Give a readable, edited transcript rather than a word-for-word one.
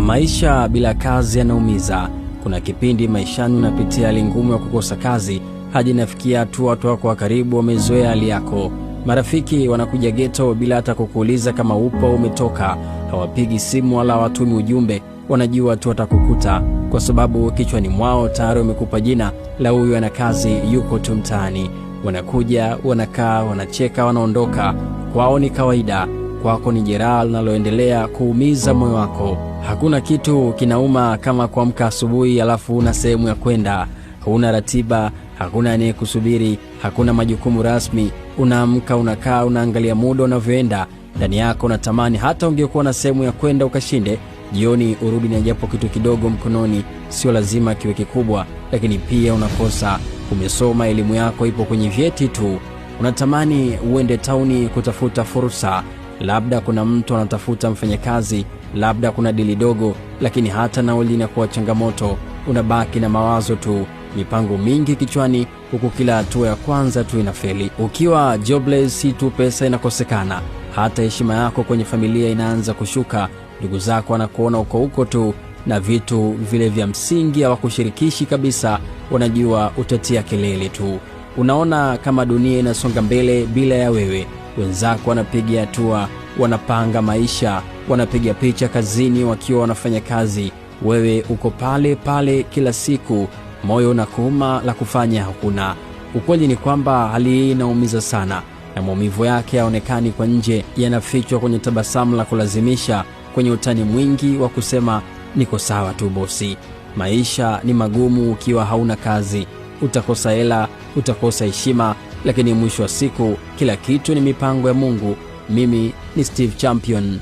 Maisha bila kazi yanaumiza. Kuna kipindi maishani unapitia hali ngumu ya kukosa kazi, hadi nafikia hatua watu wako wa karibu wamezoea hali yako. Marafiki wanakuja ghetto bila hata kukuuliza kama upo umetoka. Hawapigi simu wala watumi ujumbe, wanajua tu watakukuta kwa sababu kichwani mwao tayari wamekupa jina la huyu ana kazi, yuko tu mtaani. Wanakuja, wanakaa, wanacheka, wanaondoka. Kwao ni kawaida, kwako ni jeraha linaloendelea kuumiza moyo wako. Hakuna kitu kinauma kama kuamka asubuhi alafu una sehemu ya kwenda. Huna ratiba, hakuna anayekusubiri, hakuna majukumu rasmi. Unaamka, unakaa, unaangalia muda unavyoenda. Ndani yako unatamani hata ungekuwa na sehemu ya kwenda ukashinde. Jioni urudi na japo kitu kidogo mkononi, sio lazima kiwe kikubwa, lakini pia unakosa. Umesoma, elimu yako ipo kwenye vyeti tu. Unatamani uende tauni kutafuta fursa. Labda kuna mtu anatafuta mfanyakazi, labda kuna dili dogo, lakini hata nauli inakuwa changamoto. Unabaki na mawazo tu, mipango mingi kichwani, huku kila hatua ya kwanza tu inafeli. Ukiwa jobless, si tu pesa inakosekana, hata heshima yako kwenye familia inaanza kushuka. Ndugu zako wanakuona uko tu, na vitu vile vya msingi hawakushirikishi kabisa. Wanajua utatia kelele tu. Unaona kama dunia inasonga mbele bila ya wewe. Wenzako wanapiga hatua, wanapanga maisha, wanapiga picha kazini wakiwa wanafanya kazi. Wewe uko pale pale kila siku, moyo unakuuma, la kufanya hakuna. Ukweli ni kwamba hali hii inaumiza sana, na maumivu yake yaonekani kwa nje, yanafichwa kwenye tabasamu la kulazimisha, kwenye utani mwingi wa kusema niko sawa tu bosi. Maisha ni magumu ukiwa hauna kazi. Utakosa hela, utakosa heshima, lakini mwisho wa siku kila kitu ni mipango ya Mungu. Mimi ni Steve Champion.